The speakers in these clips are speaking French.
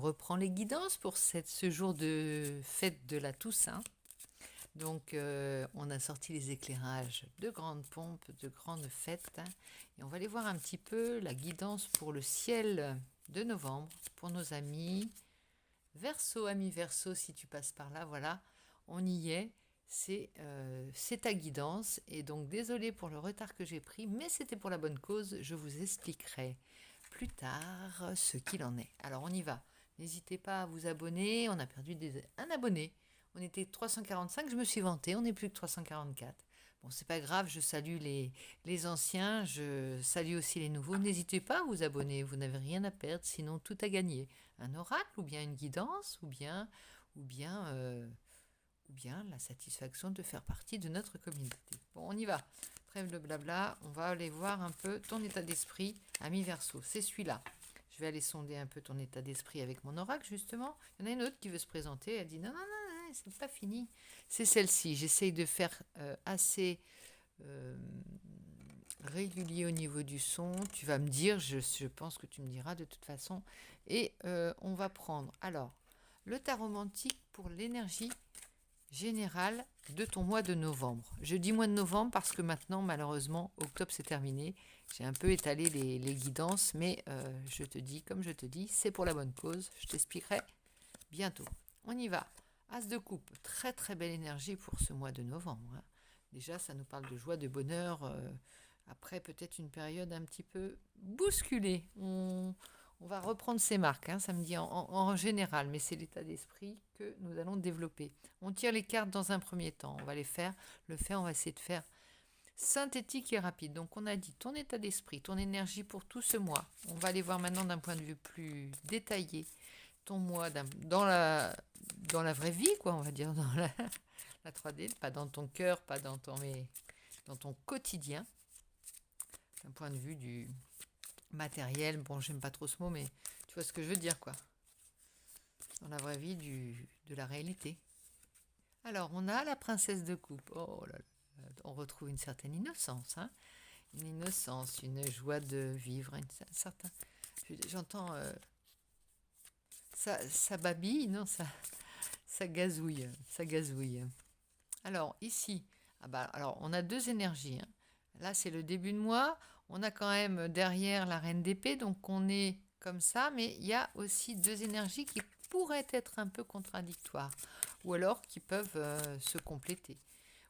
reprend les guidances pour ce jour de fête de la Toussaint. Donc, on a sorti les éclairages de grandes pompes, de grandes fêtes. Et on va aller voir un petit peu la guidance pour le ciel de novembre, pour nos amis Verseau, amis Verseau, si tu passes par là, voilà, on y est. C'est ta guidance. Et donc, désolé pour le retard que j'ai pris, mais c'était pour la bonne cause. Je vous expliquerai plus tard ce qu'il en est. Alors, on y va. N'hésitez pas à vous abonner. On a perdu un abonné. On était 345, je me suis vantée, on n'est plus que 344. Bon, c'est pas grave, je salue les anciens, je salue aussi les nouveaux. N'hésitez pas à vous abonner, vous n'avez rien à perdre, sinon tout à gagner. Un oracle, ou bien une guidance, ou bien la satisfaction de faire partie de notre communauté. Bon, on y va. Trêve de blabla, on va aller voir un peu ton état d'esprit, ami Verseau. C'est celui-là. Je vais aller sonder un peu ton état d'esprit avec mon oracle, justement. Il y en a une autre qui veut se présenter. Elle dit non, non, non, c'est pas fini. C'est celle-ci. J'essaye de faire assez régulier au niveau du son. Tu vas me dire, je pense que tu me diras de toute façon. Et on va prendre, alors, le tarot romantique pour l'énergie générale de ton mois de novembre. Je dis mois de novembre parce que maintenant, malheureusement, octobre c'est terminé. J'ai un peu étalé les guidances, mais je te dis, comme je te dis, c'est pour la bonne cause. Je t'expliquerai bientôt. On y va. As de coupe, très très belle énergie pour ce mois de novembre. Hein. Déjà, ça nous parle de joie, de bonheur. Après, peut-être une période un petit peu bousculée. On va reprendre ces marques, hein, ça me dit en général, mais c'est l'état d'esprit que nous allons développer. On tire les cartes dans un premier temps. On va on va essayer de faire synthétique et rapide. Donc, on a dit ton état d'esprit, ton énergie pour tout ce mois. On va aller voir maintenant d'un point de vue plus détaillé ton mois dans la vraie vie, quoi, on va dire, dans la 3D, pas dans ton cœur, pas dans dans ton quotidien, d'un point de vue du matériel. Bon, j'aime pas trop ce mot, mais tu vois ce que je veux dire, quoi. Dans la vraie vie de la réalité. Alors, on a la princesse de coupe. Oh là là, on retrouve une certaine innocence, hein. Une innocence, une joie de vivre, un certain... J'entends... ça babille, non, ça gazouille, ça gazouille. Alors, ici, alors, on a deux énergies, hein. Là, c'est le début de mois. On a quand même derrière la reine d'épée, donc on est comme ça, mais il y a aussi deux énergies qui pourraient être un peu contradictoires, ou alors qui peuvent se compléter.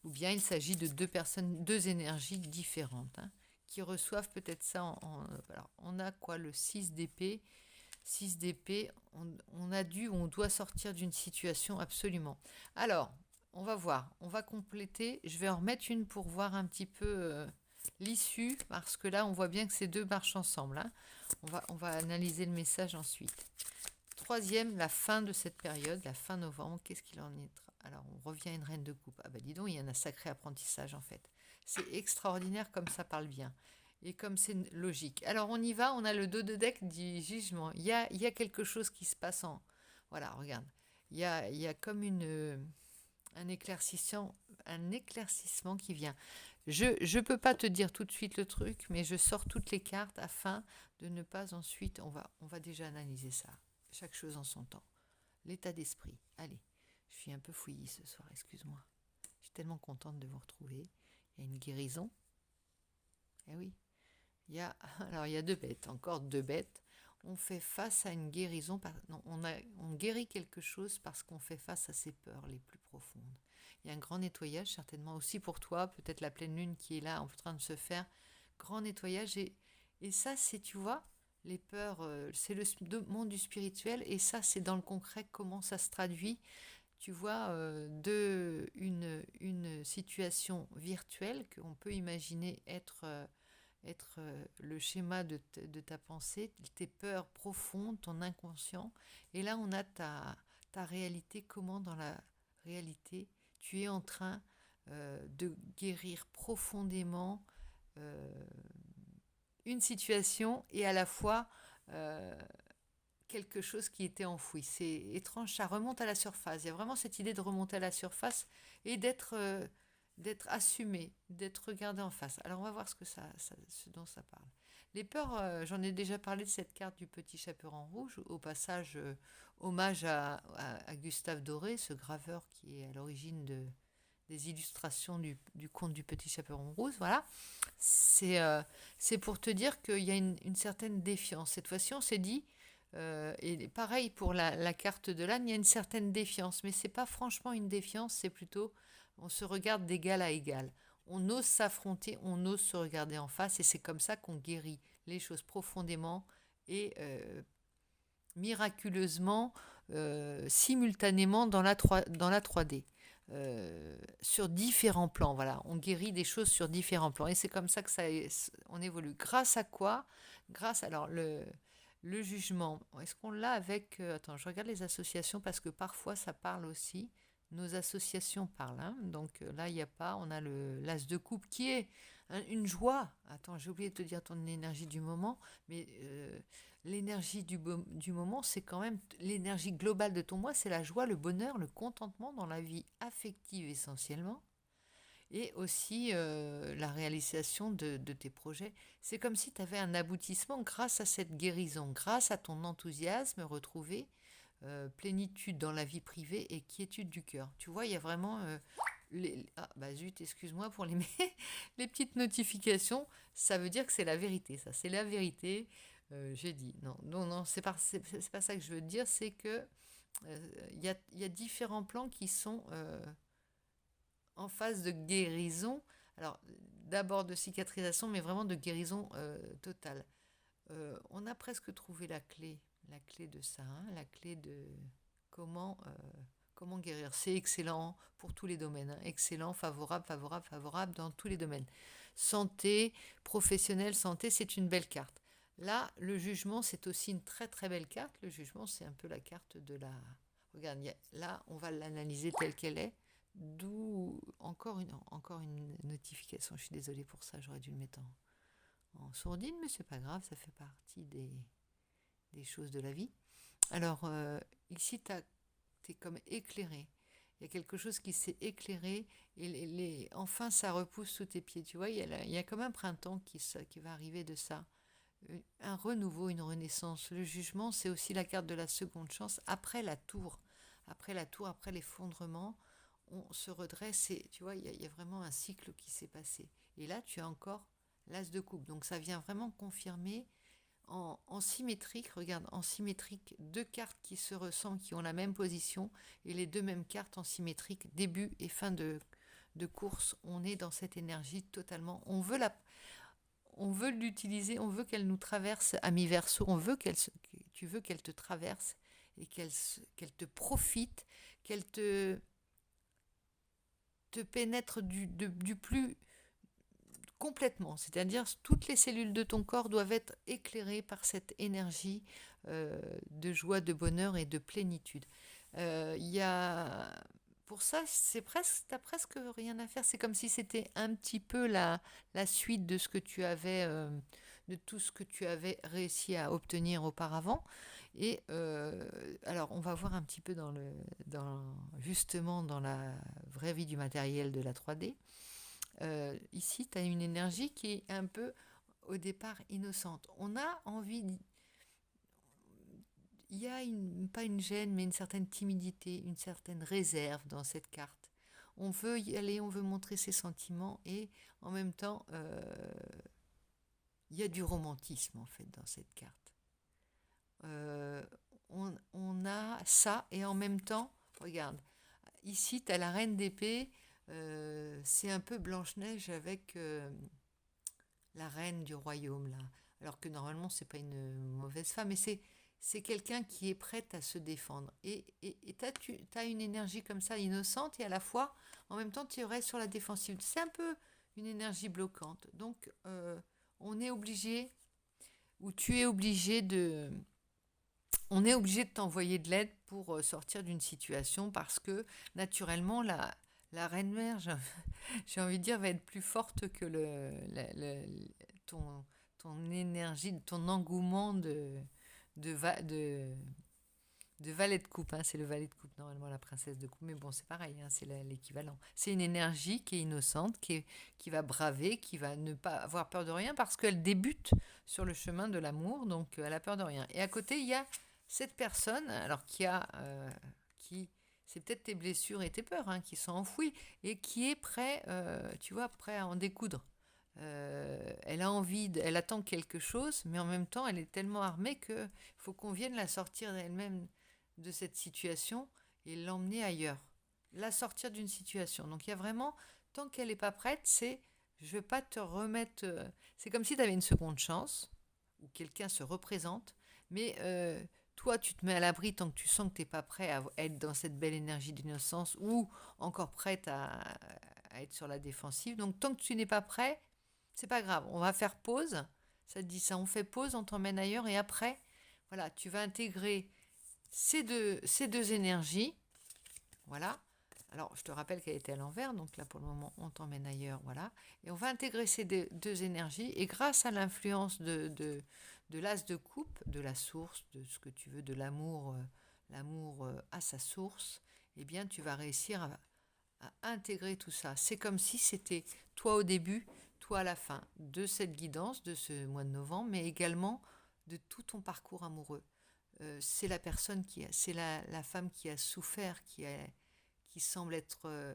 Ou bien il s'agit de deux personnes, deux énergies différentes, hein, qui reçoivent peut-être ça alors, on a quoi, le 6 d'épée. 6 d'épée, on doit sortir d'une situation absolument. Alors, on va voir, on va compléter. Je vais en remettre une pour voir un petit peu l'issue, parce que là, on voit bien que ces deux marchent ensemble. Hein. On va analyser le message ensuite. Troisième, la fin de cette période, la fin novembre, qu'est-ce qu'il en est? Alors, on revient à une reine de coupe. Ah bah dis donc, il y a un sacré apprentissage en fait. C'est extraordinaire comme ça parle bien. Et comme c'est logique. Alors, on y va, on a le dos de deck du jugement. Il y a quelque chose qui se passe en... Voilà, regarde. Il y a comme un éclaircissement qui vient. Je ne peux pas te dire tout de suite le truc, mais je sors toutes les cartes afin de ne pas ensuite... On va déjà analyser ça. Chaque chose en son temps. L'état d'esprit. Allez, je suis un peu fouillis ce soir, excuse-moi. Je suis tellement contente de vous retrouver. Il y a une guérison. Eh oui. Il y a deux bêtes, encore deux bêtes. On fait face à une guérison. Non, on guérit quelque chose parce qu'on fait face à ses peurs les plus profondes. Il y a un grand nettoyage, certainement aussi pour toi, peut-être la pleine lune qui est là en train de se faire. Grand nettoyage. Et ça, c'est, tu vois, les peurs, c'est le monde du spirituel. Et ça, c'est dans le concret, comment ça se traduit. Tu vois, une situation virtuelle qu'on peut imaginer être le schéma de ta pensée, tes peurs profondes, ton inconscient. Et là, on a ta réalité, comment dans la réalité, tu es en train de guérir profondément une situation et à la fois quelque chose qui était enfoui. C'est étrange, ça remonte à la surface. Il y a vraiment cette idée de remonter à la surface et d'être assumé, d'être regardé en face. Alors on va voir ce dont ça parle. Les peurs, j'en ai déjà parlé de cette carte du petit chaperon rouge. Au passage, hommage à Gustave Doré, ce graveur qui est à l'origine des illustrations du conte du petit chaperon rouge. Voilà. C'est pour te dire qu'il y a une certaine défiance. Cette fois-ci, on s'est dit, et pareil pour la carte de l'âne, il y a une certaine défiance. Mais c'est pas franchement une défiance, c'est plutôt on se regarde d'égal à égal. On ose s'affronter, on ose se regarder en face, et c'est comme ça qu'on guérit les choses profondément et miraculeusement, simultanément dans la 3D. Sur différents plans, voilà, on guérit des choses sur différents plans, et c'est comme ça que on évolue. Grâce à quoi? Grâce, alors, le jugement, est-ce qu'on l'a avec... attends, je regarde les associations, parce que parfois ça parle aussi. Nos associations parlent, hein. Donc là, il n'y a pas. On a l'as de coupe qui est une joie. Attends, j'ai oublié de te dire ton énergie du moment, mais l'énergie du moment, c'est quand même l'énergie globale de ton moi, c'est la joie, le bonheur, le contentement dans la vie affective essentiellement, et aussi la réalisation de tes projets. C'est comme si tu avais un aboutissement grâce à cette guérison, grâce à ton enthousiasme retrouvé, plénitude dans la vie privée et quiétude du cœur. Tu vois, il y a vraiment... ah, bah zut, excuse-moi pour les petites notifications. Ça veut dire que c'est la vérité, ça. C'est la vérité. J'ai dit. Non, non, non, c'est pas ça que je veux dire. C'est que il y a différents plans qui sont en phase de guérison. Alors, d'abord de cicatrisation, mais vraiment de guérison totale. On a presque trouvé la clé de ça, hein, la clé de comment guérir. C'est excellent pour tous les domaines, hein, excellent, favorable, favorable, favorable dans tous les domaines. Santé, professionnelle, santé, c'est une belle carte. Là, le jugement, c'est aussi une très très belle carte. Le jugement, c'est un peu la carte de la... Regarde, là, on va l'analyser telle qu'elle est. D'où encore une notification. Je suis désolée pour ça, j'aurais dû le mettre en sourdine, mais c'est pas grave, ça fait partie des choses de la vie. Alors, ici, t'es comme éclairé. Il y a quelque chose qui s'est éclairé, et enfin, ça repousse sous tes pieds. Tu vois, il y a comme un printemps qui va arriver de ça. Un renouveau, une renaissance. Le jugement, c'est aussi la carte de la seconde chance. Après la tour, après l'effondrement, on se redresse, et tu vois, il y a vraiment un cycle qui s'est passé. Et là, tu as encore l'as de coupe. Donc, ça vient vraiment confirmer en symétrique. Regarde, en symétrique, deux cartes qui se ressemblent, qui ont la même position, et les deux mêmes cartes en symétrique, début et fin de course. On est dans cette énergie totalement. On veut l'utiliser, on veut qu'elle nous traverse à mi-verso, tu veux qu'elle te traverse et qu'elle te profite, qu'elle te pénètre du plus complètement. C'est-à-dire toutes les cellules de ton corps doivent être éclairées par cette énergie de joie, de bonheur et de plénitude. Y a... Pour ça, t'as presque rien à faire. C'est comme si c'était un petit peu la suite de ce que tu avais, de tout ce que tu avais réussi à obtenir auparavant. Et alors, on va voir un petit peu justement dans la vraie vie du matériel de la 3D. Ici, tu as une énergie qui est un peu, au départ, innocente. On a envie... Il y a pas une gêne, mais une certaine timidité, une certaine réserve dans cette carte. On veut y aller, on veut montrer ses sentiments, et en même temps, il y a du romantisme, en fait, dans cette carte. On a ça, et en même temps, regarde, ici, tu as la reine d'épée, c'est un peu Blanche-Neige avec la reine du royaume, là. Alors que normalement, c'est pas une mauvaise femme, mais c'est quelqu'un qui est prête à se défendre. Et tu as une énergie comme ça, innocente, et à la fois, en même temps, tu restes sur la défensive. C'est un peu une énergie bloquante. Donc, on est obligé, ou tu es obligé de... On est obligé de t'envoyer de l'aide pour sortir d'une situation, parce que, naturellement, la reine mère, j'ai envie de dire, va être plus forte que ton énergie, ton engouement de valet de coupe, hein, c'est le valet de coupe, normalement la princesse de coupe, mais bon, c'est pareil, hein, c'est l'équivalent. C'est une énergie qui est innocente, qui va braver, qui va ne pas avoir peur de rien parce qu'elle débute sur le chemin de l'amour, donc elle a peur de rien. Et à côté, il y a cette personne, alors qui c'est peut-être tes blessures et tes peurs hein, qui sont enfouies et qui est prêt, tu vois, prêt à en découdre. Elle a envie, elle attend quelque chose, mais en même temps, elle est tellement armée qu'il faut qu'on vienne la sortir d'elle-même de cette situation et l'emmener ailleurs. La sortir d'une situation. Donc il y a vraiment, tant qu'elle n'est pas prête, c'est je ne veux pas te remettre. C'est comme si tu avais une seconde chance, où quelqu'un se représente, mais toi, tu te mets à l'abri tant que tu sens que tu n'es pas prêt à être dans cette belle énergie d'innocence ou encore prête à être sur la défensive. Donc tant que tu n'es pas prêt, c'est pas grave, on va faire pause. Ça te dit ça, on fait pause, on t'emmène ailleurs et après, voilà, tu vas intégrer ces deux énergies. Voilà. Alors, je te rappelle qu'elle était à l'envers, donc là, pour le moment, on t'emmène ailleurs, voilà. Et on va intégrer ces deux énergies, et grâce à l'influence de l'as de coupe, de la source, de ce que tu veux, de l'amour, l'amour à sa source, eh bien, tu vas réussir à intégrer tout ça. C'est comme si c'était toi au début, toi à la fin de cette guidance de ce mois de novembre, mais également de tout ton parcours amoureux. C'est la personne c'est la femme qui a souffert, qui semble être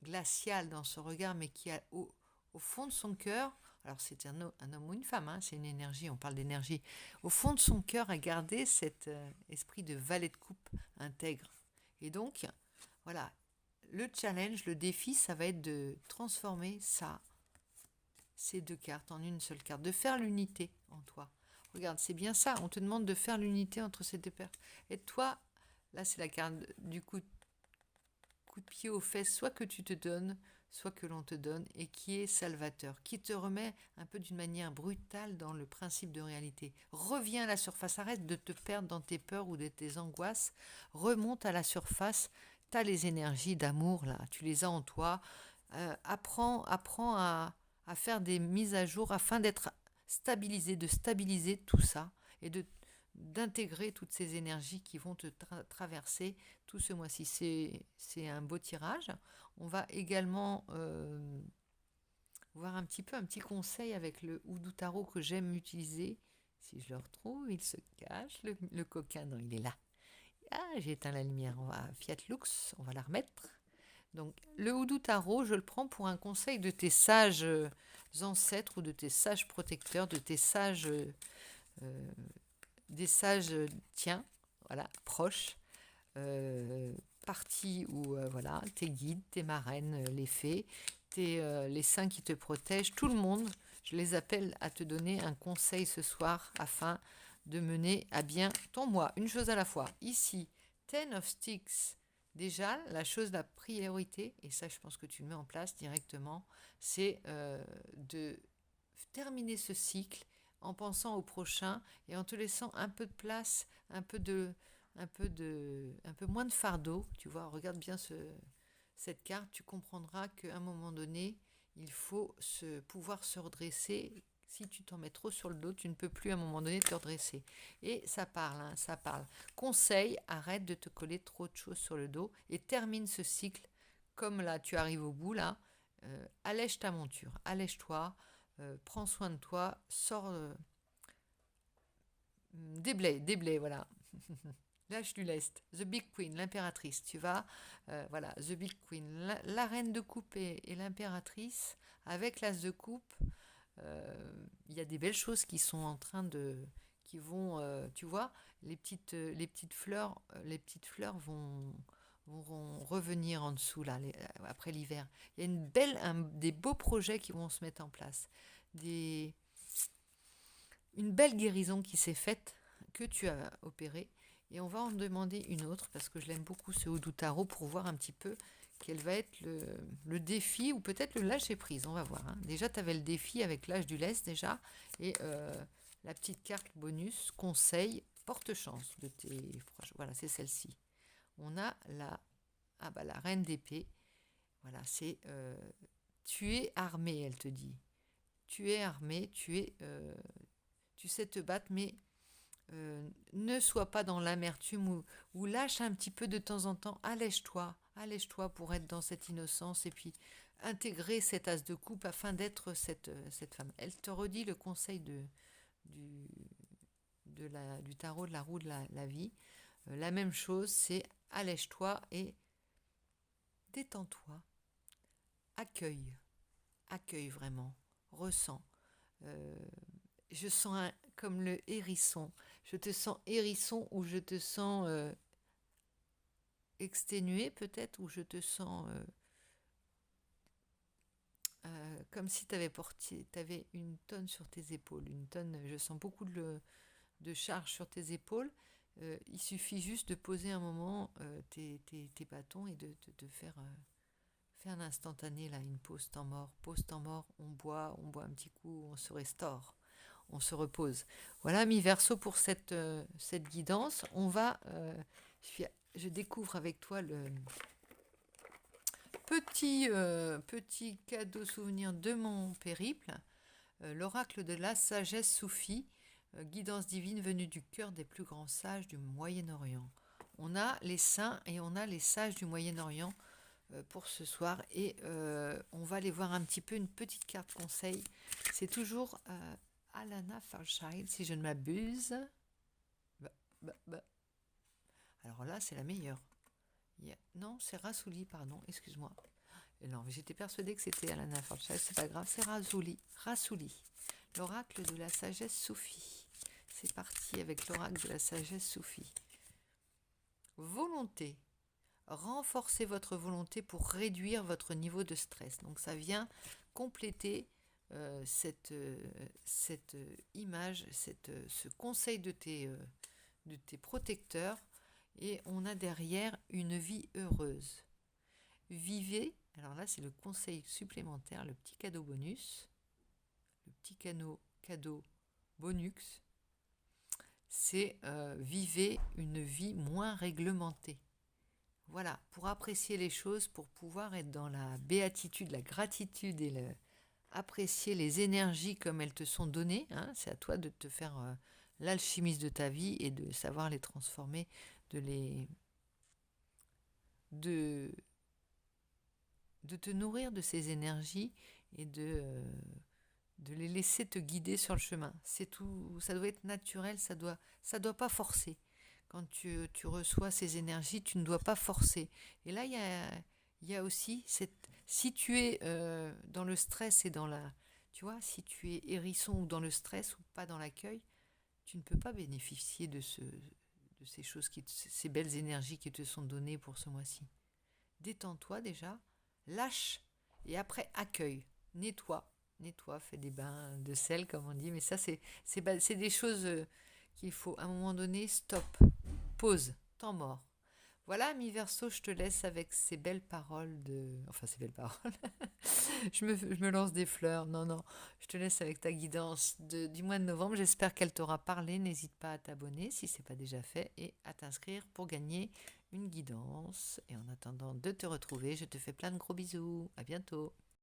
glaciale dans son regard, mais qui a au fond de son cœur, alors c'est un homme ou une femme, hein, c'est une énergie, on parle d'énergie, au fond de son cœur a gardé cet esprit de valet de coupe intègre. Et donc, voilà, le challenge, le défi, ça va être de transformer ces deux cartes en une seule carte, de faire l'unité en toi. Regarde, c'est bien ça, on te demande de faire l'unité entre ces deux paires. Et toi, là c'est la carte du coup de pied aux fesses, soit que tu te donnes, soit que l'on te donne, et qui est salvateur, qui te remet un peu d'une manière brutale dans le principe de réalité. Reviens à la surface, arrête de te perdre dans tes peurs ou de tes angoisses, remonte à la surface, tu as les énergies d'amour là, tu les as en toi, apprends à faire des mises à jour afin d'être stabilisé, de stabiliser tout ça et d'intégrer toutes ces énergies qui vont te traverser tout ce mois-ci. C'est un beau tirage. On va également voir un petit conseil avec le Houdou Tarot que j'aime utiliser. Si je le retrouve, il se cache, le coquin, non, il est là. Ah, j'ai éteint la lumière, on va Fiat Lux, on va la remettre. Donc, le Houdou Tarot, je le prends pour un conseil de tes sages ancêtres ou de tes sages protecteurs, de tes sages, des sages tiens, voilà, proches, partis ou voilà, tes guides, tes marraines, les fées, les saints qui te protègent, tout le monde, je les appelle à te donner un conseil ce soir afin de mener à bien ton mois, une chose à la fois. Ici, Ten of Sticks. Déjà, la chose, la priorité, et ça je pense que tu le mets en place directement, c'est de terminer ce cycle en pensant au prochain et en te laissant un peu de place, un peu moins de fardeau. Tu vois, regarde bien cette carte, tu comprendras qu'à un moment donné, il faut pouvoir se redresser. Si tu t'en mets trop sur le dos, tu ne peux plus à un moment donné te redresser. Et ça parle, hein, ça parle. Conseil, arrête de te coller trop de choses sur le dos et termine ce cycle. Comme là, tu arrives au bout, là, allège ta monture, allège-toi, prends soin de toi, sors, déblai, voilà. Lâche du lest. The Big Queen, l'impératrice. Tu vas, voilà, The Big Queen, la reine de coupe et l'impératrice, avec l'as de coupe. Il y a des belles choses qui sont en train qui vont, tu vois, les petites fleurs vont revenir en dessous là, après l'hiver. Il y a des beaux projets qui vont se mettre en place, une belle guérison qui s'est faite, que tu as opérée, et on va en demander une autre parce que je l'aime beaucoup ce Houdou Tarot pour voir un petit peu quel va être le défi ou peut-être le lâcher prise, on va voir. Hein. Déjà, tu avais le défi avec l'âge du lest déjà, et la petite carte bonus, conseil, porte-chance de tes proches. Voilà, c'est celle-ci. On a la reine d'épée. Voilà, c'est tu es armé, elle te dit. Tu es armé, tu sais te battre, mais Ne sois pas dans l'amertume ou lâche un petit peu de temps en temps. Allège-toi pour être dans cette innocence et puis intégrer cet as de coupe afin d'être cette femme. Elle te redit le conseil du, du tarot de la roue de la vie. La même chose, c'est allège-toi et détends-toi. Accueille. Accueille vraiment. Ressens. Euh, je sens comme le hérisson. Je te sens hérisson ou je te sens exténué peut-être, ou je te sens comme si tu avais une tonne sur tes épaules. Une tonne, je sens beaucoup de charge sur tes épaules. Il suffit juste de poser un moment tes bâtons et de faire, faire un instantané, là, une pause temps mort. Pause temps mort, on boit un petit coup, on se restaure. On se repose. Voilà, mi-verso pour cette guidance. On va, je découvre avec toi le petit cadeau souvenir de mon périple, l'oracle de la sagesse soufie, guidance divine venue du cœur des plus grands sages du Moyen-Orient. On a les saints et on a les sages du Moyen-Orient pour ce soir et on va aller voir un petit peu une petite carte conseil. C'est toujours Alana Fairchild, si je ne m'abuse. Bah. Alors là, c'est la meilleure. Non, c'est Rasouli, pardon, excuse-moi. Non, j'étais persuadée que c'était Alana Fairchild, c'est pas grave, c'est Rasouli, l'oracle de la sagesse soufie. C'est parti avec l'oracle de la sagesse soufie. Volonté. Renforcez votre volonté pour réduire votre niveau de stress. Donc ça vient compléter cette image, ce conseil de tes protecteurs, et on a derrière une vie heureuse. Vivez, alors là c'est le conseil supplémentaire, le petit cadeau bonus, le petit cadeau bonus, c'est vivez une vie moins réglementée. Voilà, pour apprécier les choses, pour pouvoir être dans la béatitude, la gratitude et apprécier les énergies comme elles te sont données. Hein, c'est à toi de te faire l'alchimiste de ta vie et de savoir les transformer, de te nourrir de ces énergies et de les laisser te guider sur le chemin. C'est tout, ça doit être naturel, ça doit pas forcer. Quand tu reçois ces énergies, tu ne dois pas forcer. Et là, il y a aussi si tu es dans le stress et dans tu vois, si tu es hérisson ou dans le stress ou pas dans l'accueil, tu ne peux pas bénéficier de ces choses, ces belles énergies qui te sont données pour ce mois-ci. Détends-toi déjà, lâche et après accueille, nettoie, fais des bains de sel comme on dit. Mais ça, c'est des choses qu'il faut à un moment donné, stop, pause, temps mort. Voilà, mi verso, je te laisse avec ces belles paroles Enfin, ces belles paroles. je me lance des fleurs. Non. Je te laisse avec ta guidance du mois de novembre. J'espère qu'elle t'aura parlé. N'hésite pas à t'abonner si ce n'est pas déjà fait et à t'inscrire pour gagner une guidance. Et en attendant de te retrouver, je te fais plein de gros bisous. À bientôt.